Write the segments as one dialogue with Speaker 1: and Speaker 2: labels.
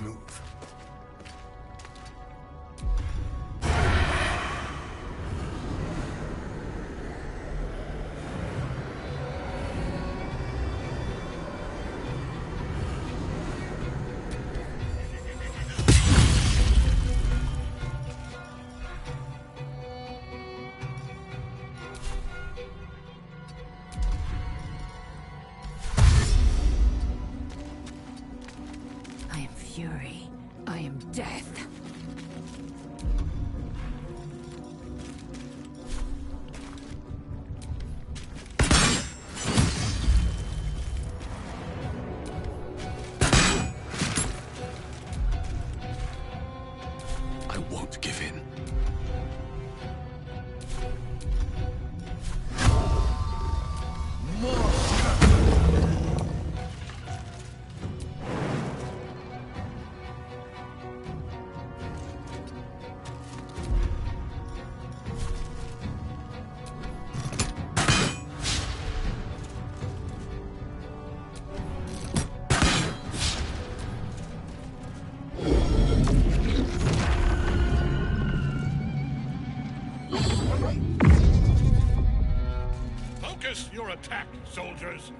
Speaker 1: move.
Speaker 2: Fury. I am death.
Speaker 1: I won't give in.
Speaker 3: Focus your attack, soldiers!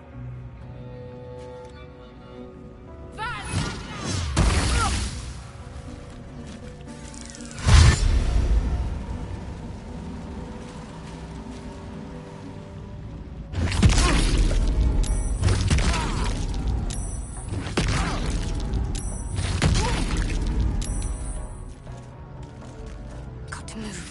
Speaker 2: Got to move.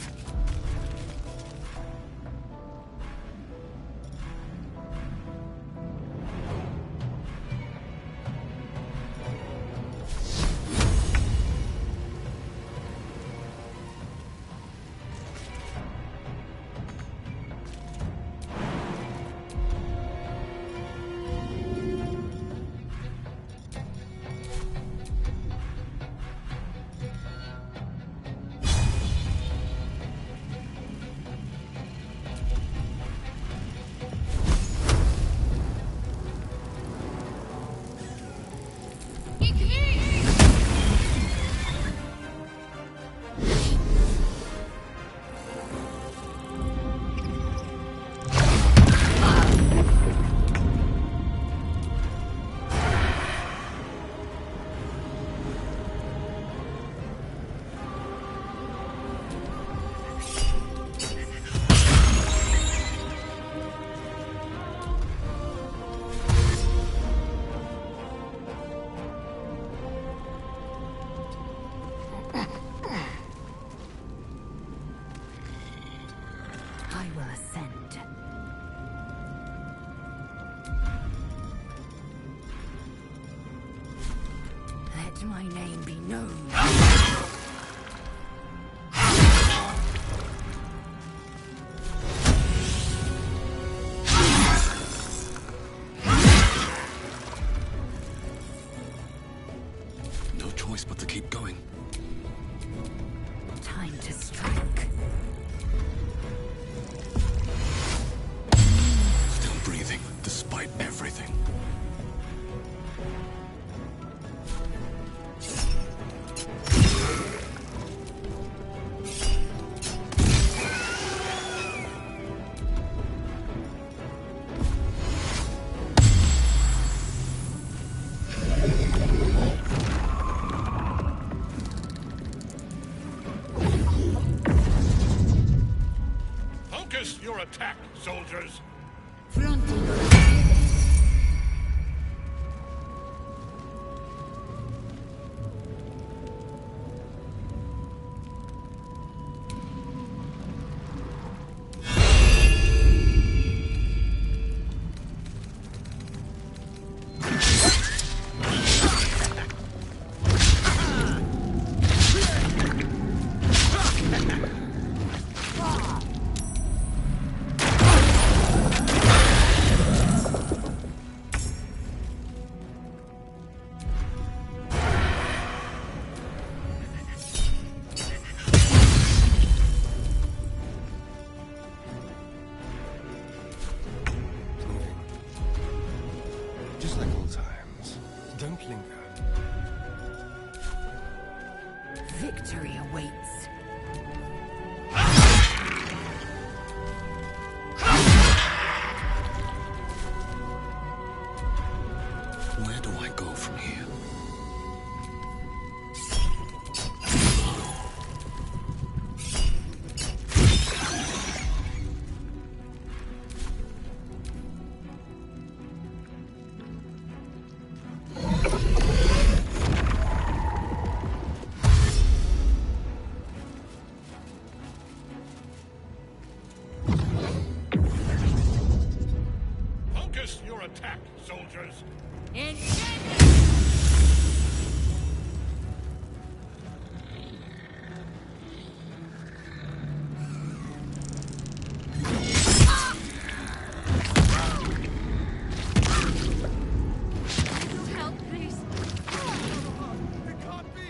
Speaker 2: I will ascend. Let my name be known.
Speaker 1: No choice but to keep going.
Speaker 2: Time to strike.
Speaker 1: Still breathing, despite everything.
Speaker 3: Focus your attack, soldiers! your attack, soldiers.
Speaker 2: Help, please.
Speaker 3: It can't be!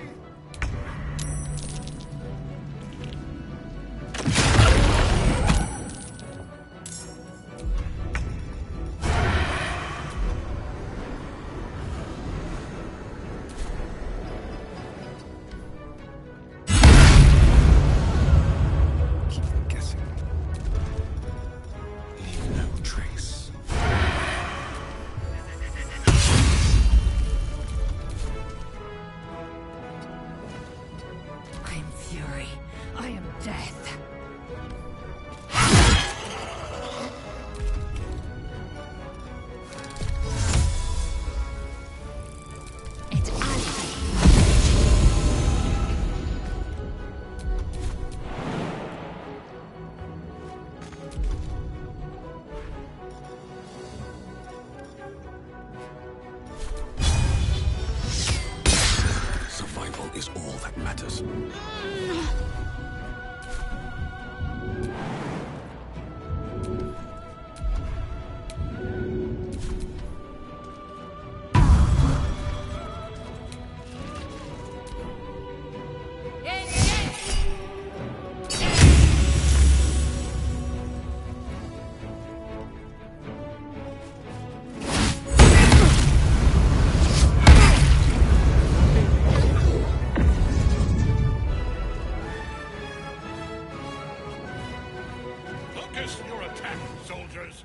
Speaker 1: Keep them guessing. Leave no trace.
Speaker 2: I am fury. I am death. Et alti.
Speaker 1: Survival is all that matters.
Speaker 3: Focus your attack, soldiers.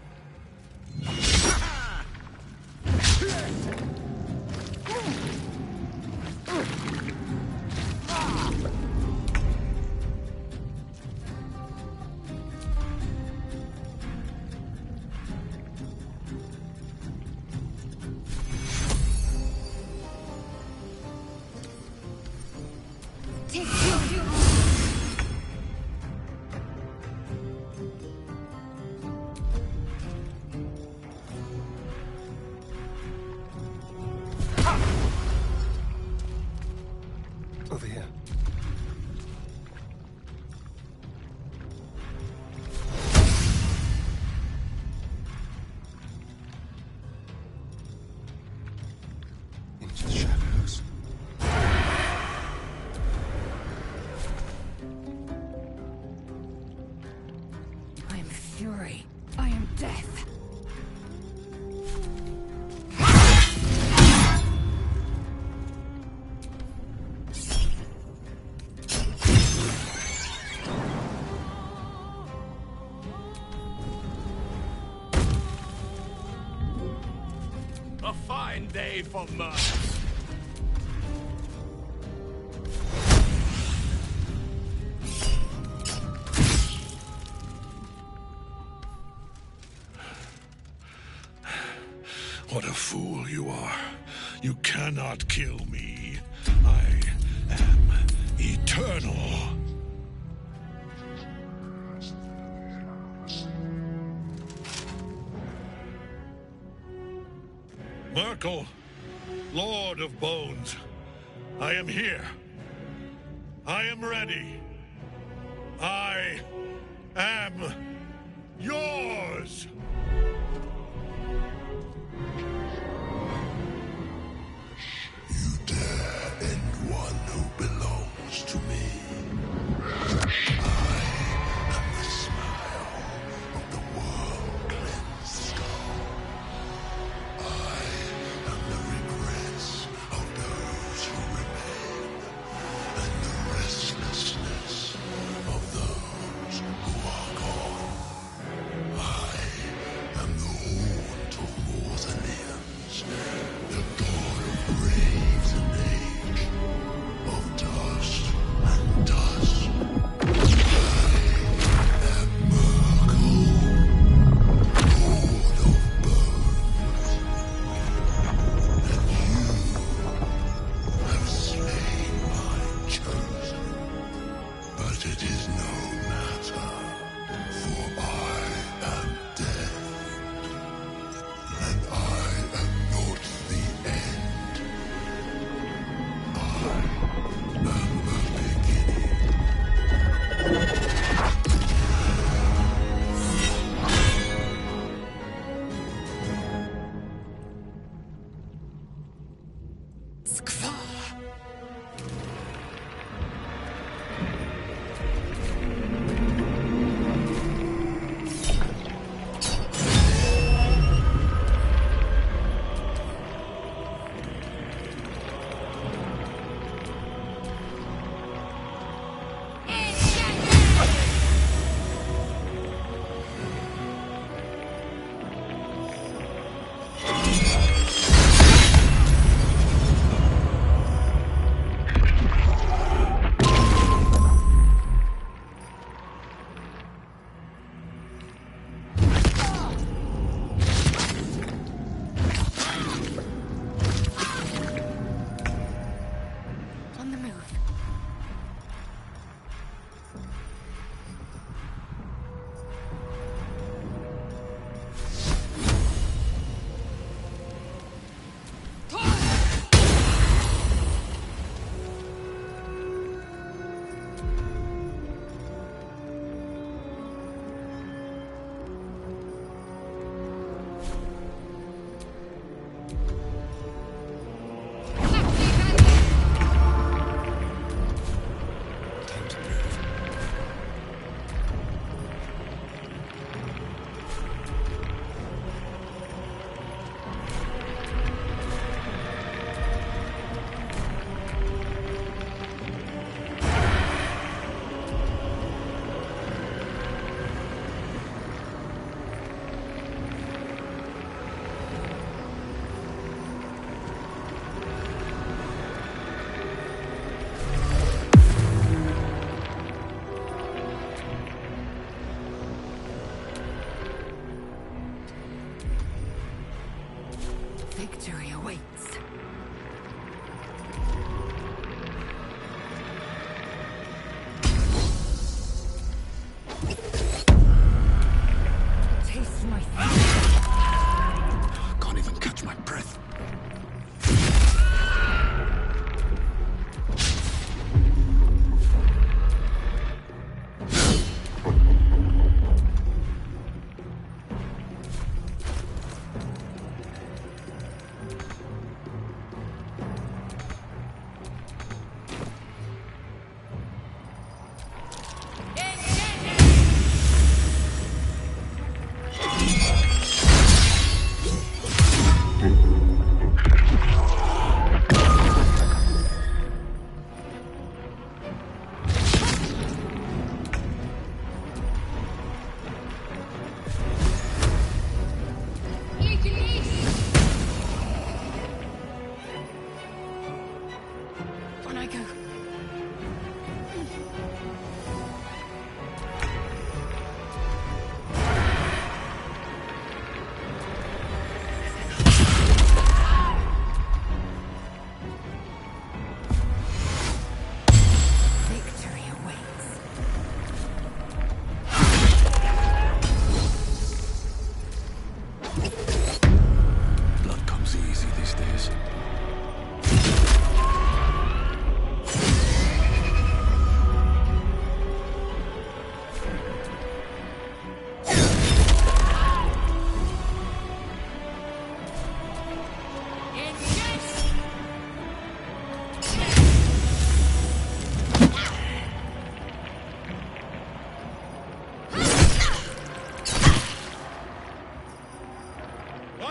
Speaker 2: Take you.
Speaker 1: Over here. Into the shadows.
Speaker 2: I am fury. I am death.
Speaker 3: A fine day for murder. What a fool you are. You cannot kill me. I am eternal. Merkel, Lord of Bones, I am here. I am ready. I am yours.
Speaker 4: You dare end one who belongs to me. I am the smile of the world cleansed skull. I am the regrets of those who remain, and the restlessness of those who are gone. I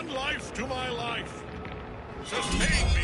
Speaker 3: one life to my life. Sustain me.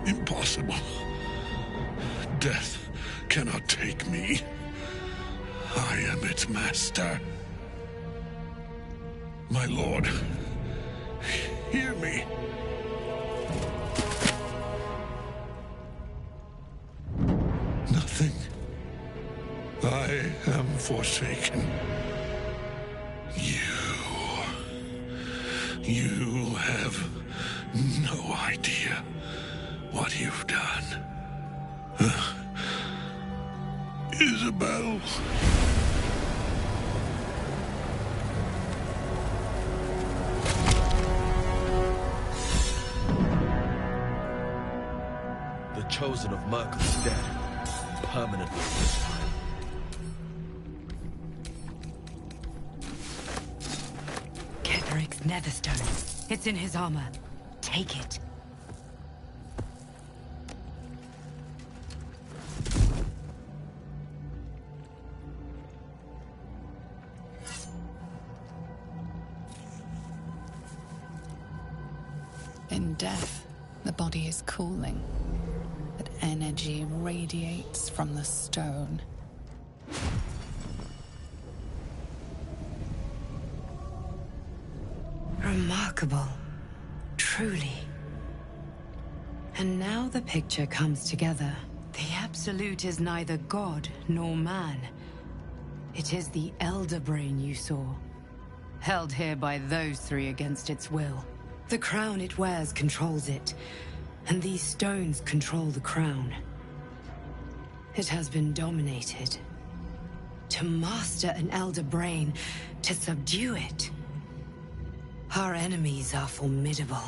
Speaker 3: Impossible. Death cannot take me. I am its master. My lord, hear me. Nothing. I am forsaken. You have no idea what you've done. Isabel.
Speaker 5: The Chosen of Merkel is dead. Permanently this time.
Speaker 2: Ketheric's Netherstone. It's in his armor. Take it.
Speaker 6: In death, the body is cooling, but energy radiates from the stone.
Speaker 2: Remarkable. Truly. And now the picture comes together. The Absolute is neither god nor man. It is the Elder Brain you saw, held here by those three against its will. The crown it wears controls it, and these stones control the crown. It has been dominated. To master an Elder Brain, to subdue it. Our enemies are formidable.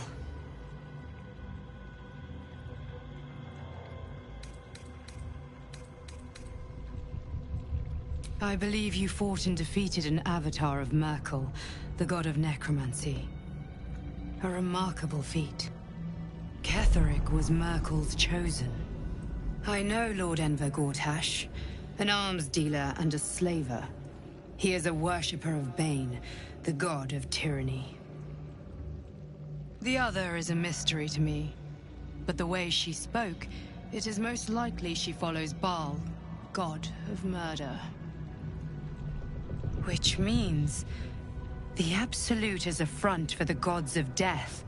Speaker 2: I believe you fought and defeated an avatar of Merkel, the god of necromancy. A remarkable feat. Ketheric was Merkel's chosen. I know Lord Enver Gortash, an arms dealer and a slaver. He is a worshipper of Bane, the god of tyranny. The other is a mystery to me, but the way she spoke, it is most likely she follows Baal, god of murder. Which means the Absolute is a front for the gods of death,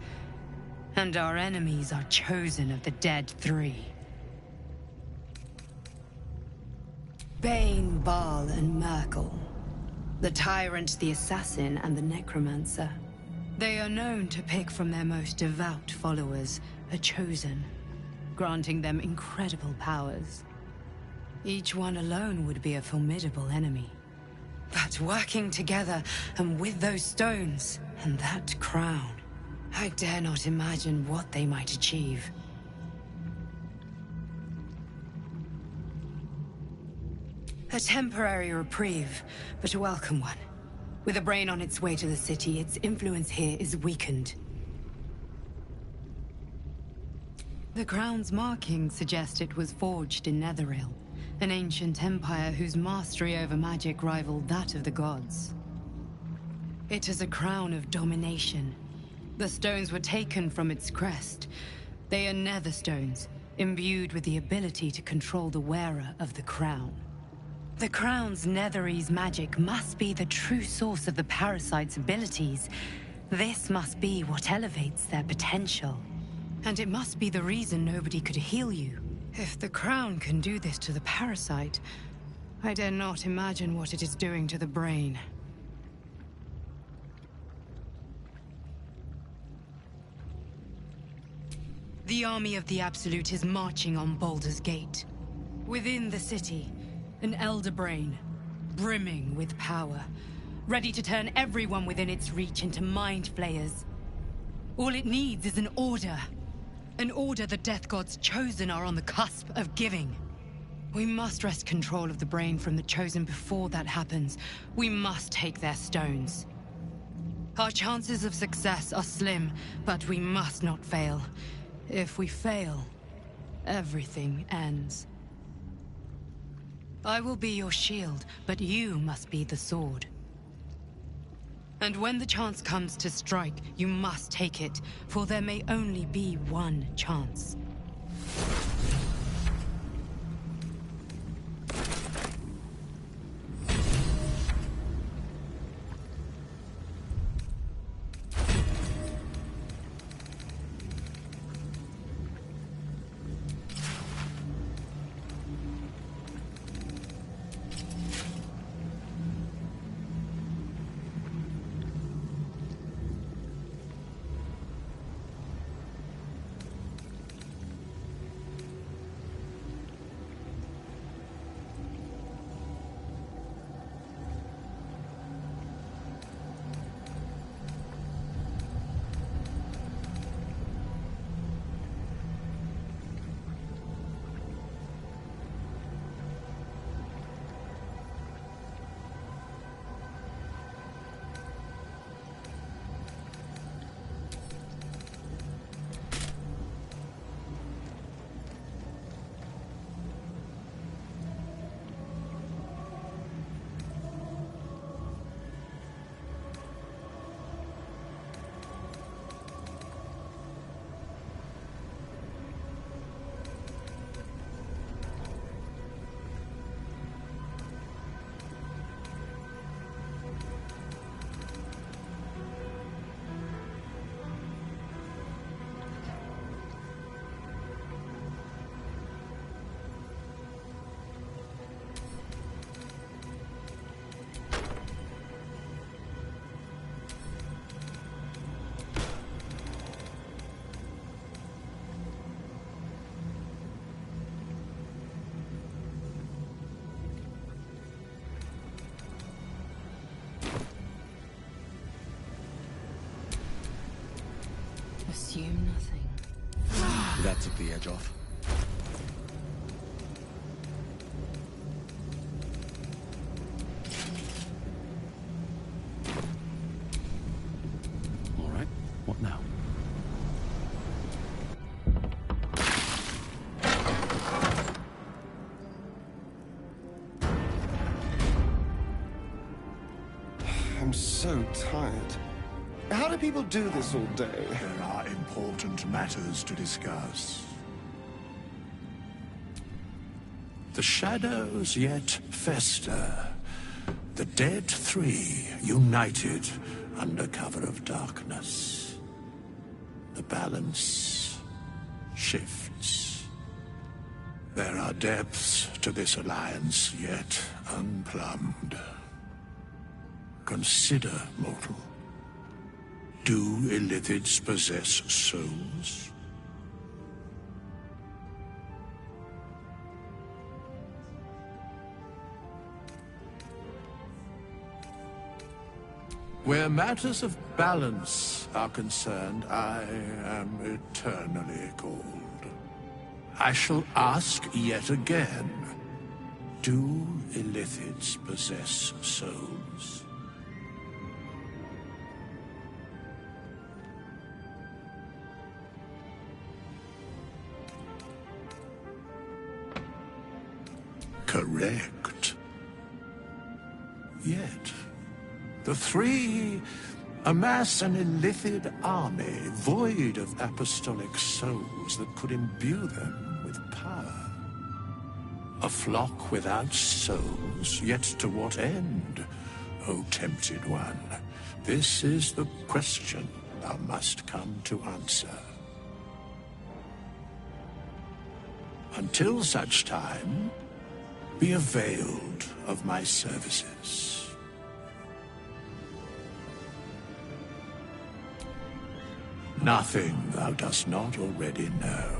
Speaker 2: and our enemies are chosen of the dead three. Bane, Baal, and Merkel. The tyrant, the assassin, and the necromancer. They are known to pick from their most devout followers a chosen, granting them incredible powers. Each one alone would be a formidable enemy. But working together, and with those stones, and that crown, I dare not imagine what they might achieve. A temporary reprieve, but a welcome one. With a brain on its way to the city, its influence here is weakened. The crown's markings suggest it was forged in Netheril, an ancient empire whose mastery over magic rivaled that of the gods. It is a crown of domination. The stones were taken from its crest. They are nether stones, imbued with the ability to control the wearer of the crown. The Crown's Netherese magic must be the true source of the parasite's abilities. This must be what elevates their potential. And it must be the reason nobody could heal you. If the Crown can do this to the parasite, I dare not imagine what it is doing to the brain. The army of the Absolute is marching on Baldur's Gate. Within the city, an Elder Brain, brimming with power, ready to turn everyone within its reach into mind flayers. All it needs is an order. An order the Death God's chosen are on the cusp of giving. We must wrest control of the brain from the Chosen before that happens. We must take their stones. Our chances of success are slim, but we must not fail. If we fail, everything ends. I will be your shield, but you must be the sword. And when the chance comes to strike, you must take it, for there may only be one chance. Assume nothing.
Speaker 5: That took the edge off.
Speaker 1: All right, what now?
Speaker 7: I'm so tired. How do people do this all day?
Speaker 4: There are important matters to discuss. The shadows yet fester. The dead three united under cover of darkness. The balance shifts. There are depths to this alliance yet unplumbed. Consider, mortal. Do Illithids possess souls? Where matters of balance are concerned, I am eternally cold. I shall ask yet again, do Illithids possess souls? Correct. Yet, the three amass an Illithid army void of apostolic souls that could imbue them with power.
Speaker 3: A flock without souls, yet to what end, O tempted one? This is the question thou must come to answer. Until such time, be availed of my services. Nothing thou dost not already know.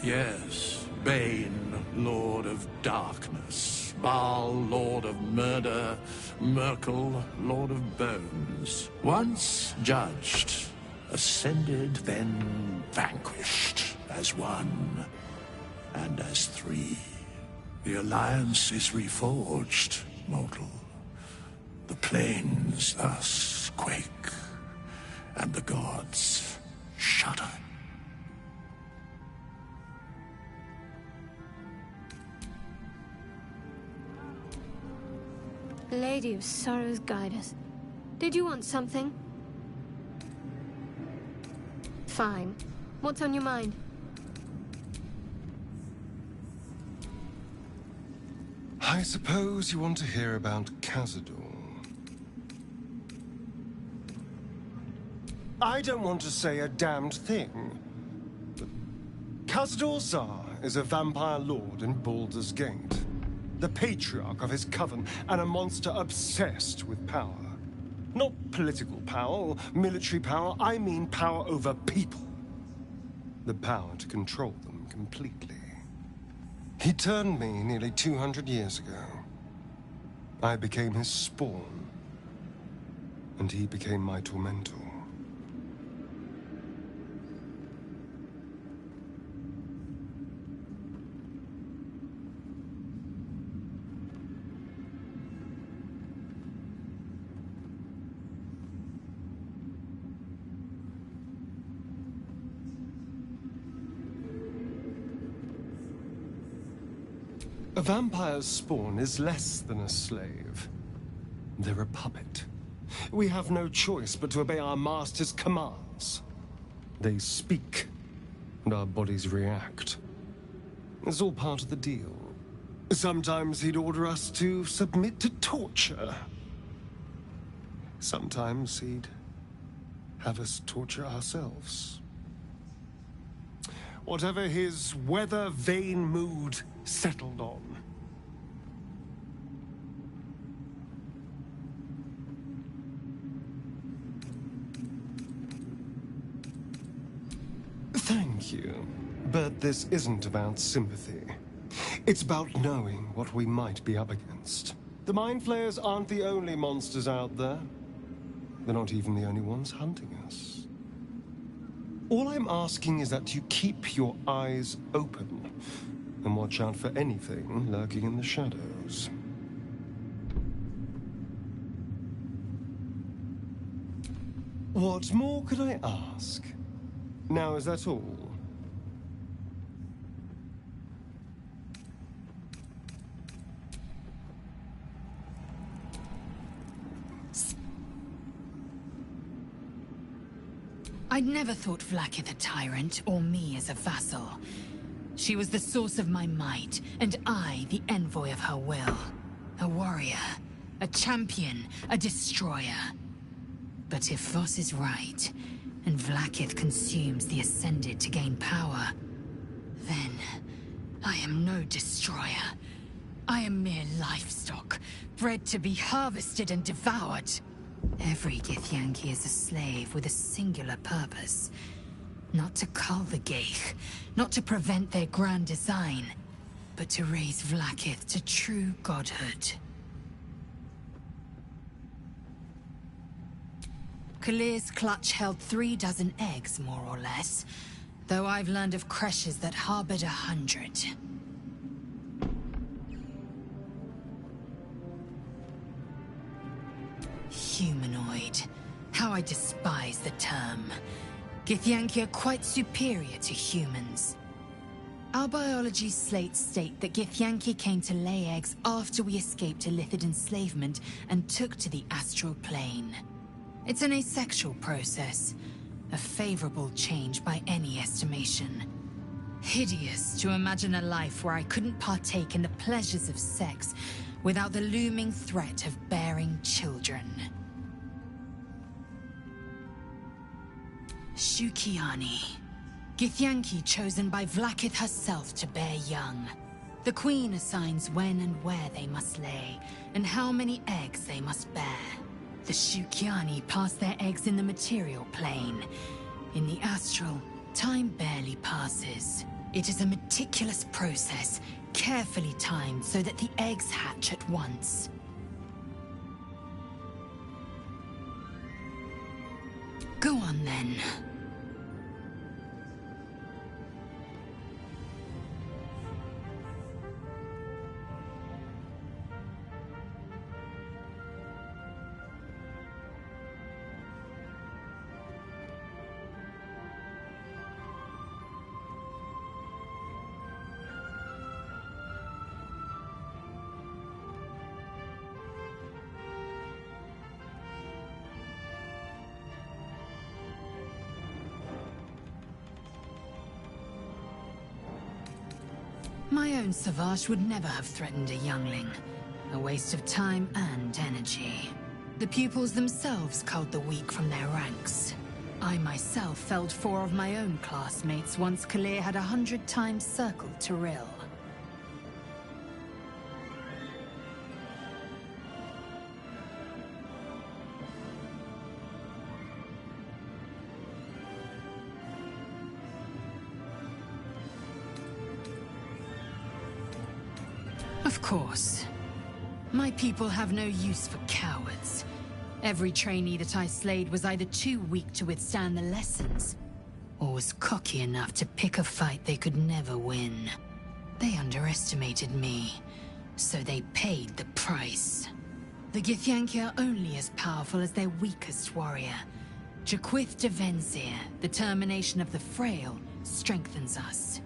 Speaker 3: Yes, Bane, Lord of Darkness, Baal, Lord of Murder, Merkel, Lord of Bones. Once judged, ascended, then vanquished, as one, and as three. The alliance is reforged, mortal. The plains thus quake, and the gods shudder.
Speaker 8: Lady of Sorrows, guide us. Did you want something? Fine. What's on your mind?
Speaker 7: I suppose you want to hear about Cazador. I don't want to say a damned thing. But Cazador Szar is a vampire lord in Baldur's Gate. The patriarch of his coven, and a monster obsessed with power. Not political power or military power, I mean power over people. The power to control them completely. He turned me nearly 200 years ago. I became his spawn, and he became my tormentor. A vampire's spawn is less than a slave. They're a puppet. We have no choice but to obey our master's commands. They speak, and our bodies react. It's all part of the deal. Sometimes he'd order us to submit to torture. Sometimes he'd have us torture ourselves. Whatever his weather-vane mood settled on. Thank you. But this isn't about sympathy. It's about knowing what we might be up against. The Mind Flayers aren't the only monsters out there. They're not even the only ones hunting us. All I'm asking is that you keep your eyes open and watch out for anything lurking in the shadows. What more could I ask? Now, is that all?
Speaker 2: I'd never thought Vlaakith a tyrant, or me as a vassal. She was the source of my might, and I the envoy of her will. A warrior, a champion, a destroyer. But if Voss is right, and Vlaakith consumes the Ascended to gain power, then I am no destroyer. I am mere livestock, bred to be harvested and devoured. Every Githyanki is a slave with a singular purpose. Not to cull the Ghaik, not to prevent their grand design, but to raise Vlaakith to true godhood. Kalir's clutch held 36 eggs, more or less, though I've learned of creches that harbored 100. Humanoid. How I despise the term. Githyanki are quite superior to humans. Our biology slates state that Githyanki came to lay eggs after we escaped Illithid enslavement and took to the astral plane. It's an asexual process, A favorable change by any estimation. Hideous to imagine a life where I couldn't partake in the pleasures of sex without the looming threat of bearing children. Shukiani. Githyanki chosen by Vlaakith herself to bear young. The Queen assigns when and where they must lay, and how many eggs they must bear. The Shukiani pass their eggs in the material plane. In the astral, time barely passes. It is a meticulous process, carefully timed so that the eggs hatch at once. Go on then. My own Savage would never have threatened a youngling. A waste of time and energy. The pupils themselves culled the weak from their ranks. I myself felled 4 of my own classmates once Kalir had 100 times circled Tyrell. Of course. My people have no use for cowards. Every trainee that I slayed was either too weak to withstand the lessons, or was cocky enough to pick a fight they could never win. They underestimated me, so they paid the price. The Githyanki are only as powerful as their weakest warrior. Jaquith de Venzir, the termination of the Frail, strengthens us.